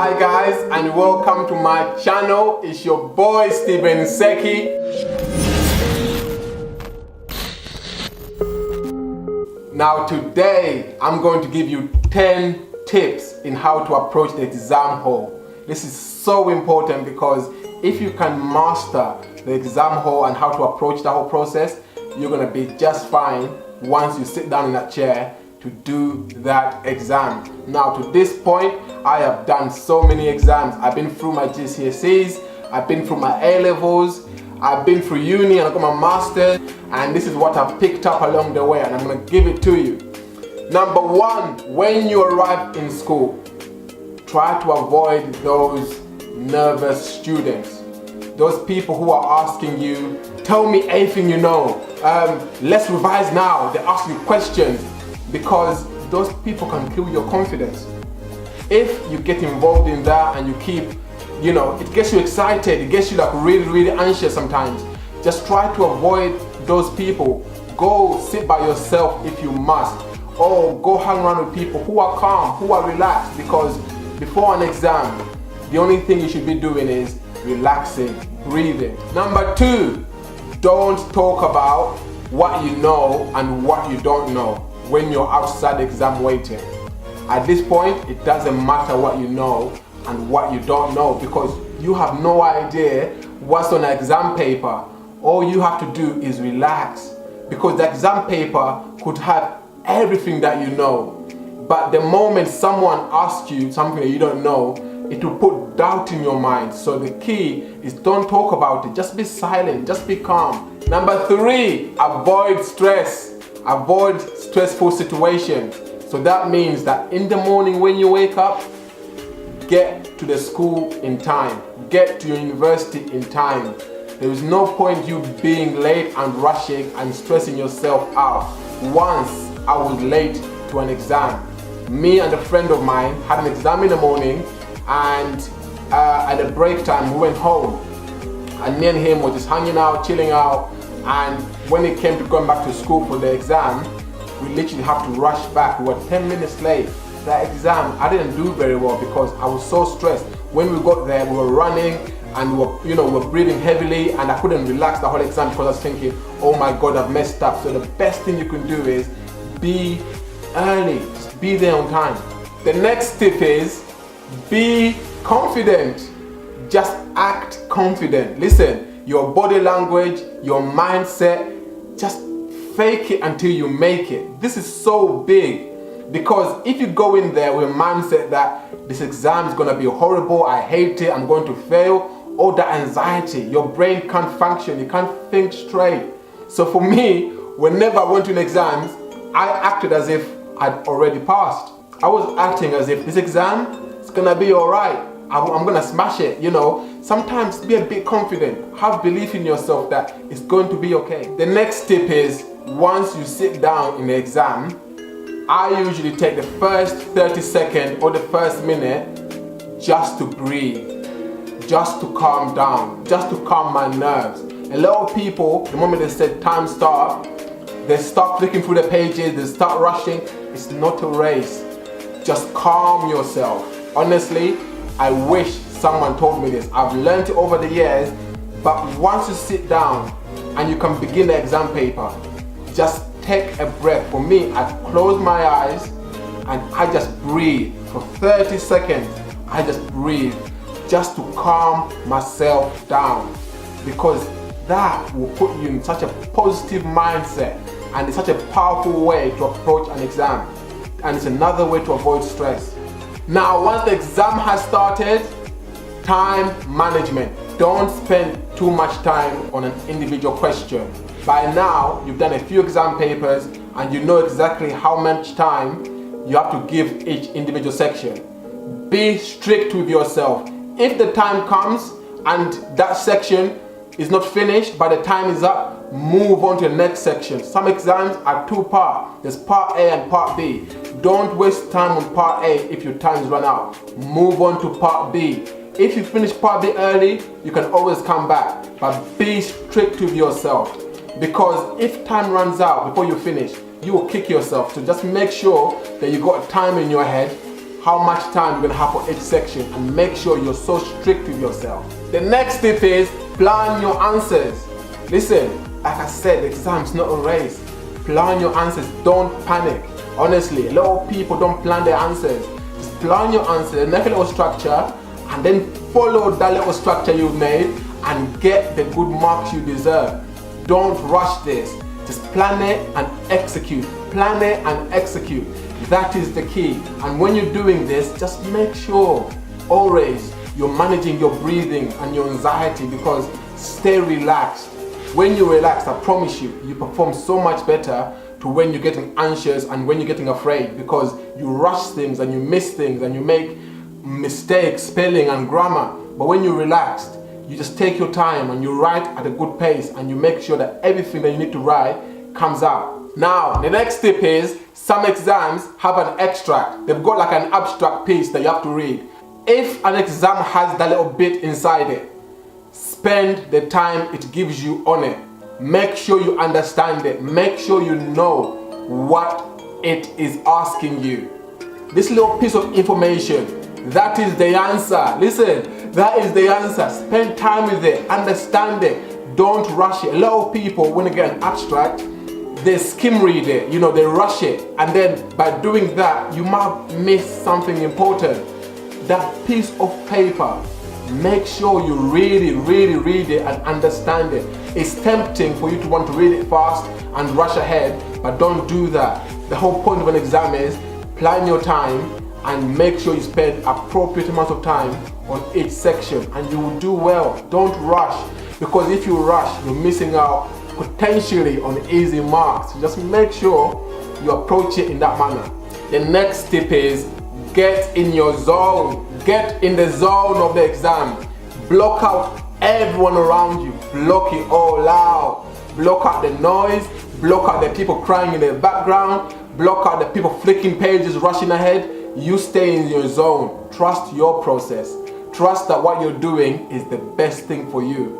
Hi guys, and welcome to my channel. It's your boy Seki. Now today I'm going to give you 10 tips in how to approach the exam hall. This is so important because if you can master the exam hall and how to approach the whole process, you're going to be just fine once you sit down in that chair to do that exam. Now to this point, I have done so many exams. I've been through my GCSEs, I've been through my A-levels, I've been through uni and I got my master's, and this is what I've picked up along the way and I'm going to give it to you. Number one, when you arrive in school, try to avoid those nervous students. Those people who are asking you, tell me anything you know, let's revise now. They ask you questions because those people can kill your confidence. If you get involved in that and you keep, it gets you excited, it gets you like really anxious sometimes. Just try to avoid those people. Go sit by yourself if you must, or go hang around with people who are calm, who are relaxed, because before an exam, the only thing you should be doing is relaxing, breathing. Number two, don't talk about what you know and what you don't know when you're outside the exam waiting. At this point, it doesn't matter what you know and what you don't know because you have no idea what's on the exam paper. All you have to do is relax because the exam paper could have everything that you know. But the moment someone asks you something that you don't know, it will put doubt in your mind. So the key is don't talk about it. Just be silent, just be calm. Number three, avoid stress. Avoid stressful situations. So that means that in the morning when you wake up, get to the school in time. Get to your university in time. There is no point you being late and rushing and stressing yourself out. Once I was late to an exam. Me and a friend of mine had an exam in the morning, and at the break time we went home. And me and him were just hanging out, chilling out. And when it came to going back to school for the exam, we literally have to rush back. We were 10 minutes late. That exam, I didn't do very well because I was so stressed. When we got there, we were running and we were breathing heavily, and I couldn't relax the whole exam because I was thinking, oh my God, I've messed up. So the best thing you can do is be early. Just be there on time. The next tip is be confident. Just act confident. Listen. Your body language, your mindset, just fake it until you make it. This is so big because if you go in there with a mindset that this exam is going to be horrible, I hate it, I'm going to fail, all that anxiety, your brain can't function, you can't think straight. So for me, whenever I went to an exam, I acted as if I'd already passed. I was acting as if this exam is going to be alright. I'm gonna smash it, Sometimes be a bit confident. Have belief in yourself that it's going to be okay. The next tip is, once you sit down in the exam, I usually take the first 30 seconds or the first minute just to breathe, just to calm down, just to calm my nerves. A lot of people, the moment they said time start, they start flicking through the pages, they start rushing. It's not a race. Just calm yourself. Honestly, I wish someone told me this. I've learned it over the years, but once you sit down and you can begin the exam paper, just take a breath. For me, I close my eyes and I just breathe. For 30 seconds, I just breathe just to calm myself down, because that will put you in such a positive mindset and it's such a powerful way to approach an exam, and it's another way to avoid stress. Now, once the exam has started, time management. Don't spend too much time on an individual question. By now, you've done a few exam papers and you know exactly how much time you have to give each individual section. Be strict with yourself. If the time comes and that section is not finished, by the time is up, move on to the next section. Some exams are two parts. There's part A and part B. Don't waste time on part A if your time's run out. Move on to part B. If you finish part B early, you can always come back. But be strict with yourself, because if time runs out before you finish, you will kick yourself. So just make sure that you got time in your head how much time you're going to have for each section, and make sure you're so strict with yourself. The next tip is plan your answers. Listen, like I said, the exam's not a race. Plan your answers, don't panic. Honestly, a lot of people don't plan their answers. Just plan your answers, make a little structure, and then follow that little structure you've made and get the good marks you deserve. Don't rush this. Just plan it and execute. Plan it and execute. That is the key. And when you're doing this, just make sure always you're managing your breathing and your anxiety, because stay relaxed. When you relax, I promise you, you perform so much better to when you're getting anxious and when you're getting afraid, because you rush things and you miss things and you make mistakes, spelling and grammar. But when you're relaxed, you just take your time and you write at a good pace and you make sure that everything that you need to write comes out. Now, the next tip is some exams have an extract. They've got like an abstract piece that you have to read. If an exam has that little bit inside it, spend the time it gives you on it. Make sure you understand it. Make sure you know what it is asking you. This little piece of information, that is the answer. Listen, that is the answer. Spend time with it. Understand it. Don't rush it. A lot of people, when they get an abstract, they skim read it. They rush it. And then by doing that, you might miss something important. That piece of paper, make sure you really read it and understand it. It's tempting for you to want to read it fast and rush ahead, but don't do that. The whole point of an exam is plan your time and make sure you spend appropriate amounts of time on each section, and you will do well. Don't rush, because if you rush, you're missing out potentially on easy marks. Just make sure you approach it in that manner. The next tip is get in your zone. Get in the zone of the exam. Block out everyone around you. Block it all out. Block out the noise. Block out the people crying in the background. Block out the people flicking pages, rushing ahead. You stay in your zone. Trust your process. Trust that what you're doing is the best thing for you.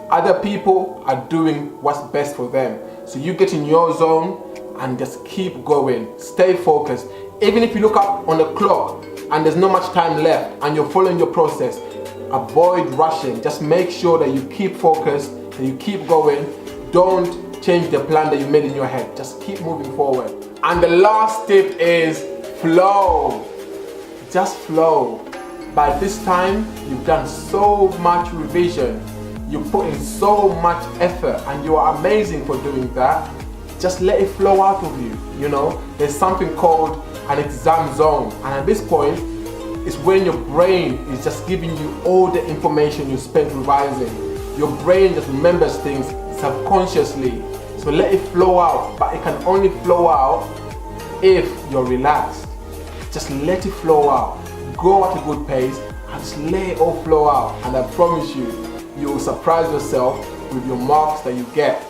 Other people are doing what's best for them. So you get in your zone and just keep going. Stay focused. Even if you look up on the clock and there's not much time left and you're following your process, avoid rushing. Just make sure that you keep focused, that you keep going. Don't change the plan that you made in your head. Just keep moving forward. And the last tip is flow. Just flow. By this time, you've done so much revision. You put in so much effort and you are amazing for doing that. Just let it flow out of you. There's something called an exam zone, and at this point it's when your brain is just giving you all the information you spent revising. Your brain just remembers things subconsciously, so let it flow out. But it can only flow out if you're relaxed. Just let it flow out. Go at a good pace and just let it all flow out, and I promise you, you will surprise yourself with your marks that you get.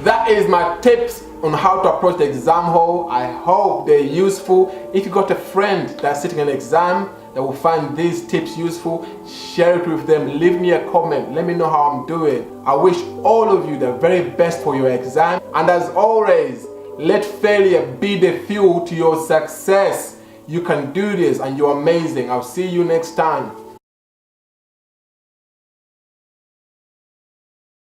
That is my tips on how to approach the exam hall. I hope they're useful. If you got a friend that's sitting an exam that will find these tips useful, share it with them. Leave me a comment. Let me know how I'm doing. I wish all of you the very best for your exam. And as always, let failure be the fuel to your success. You can do this and you're amazing. I'll see you next time.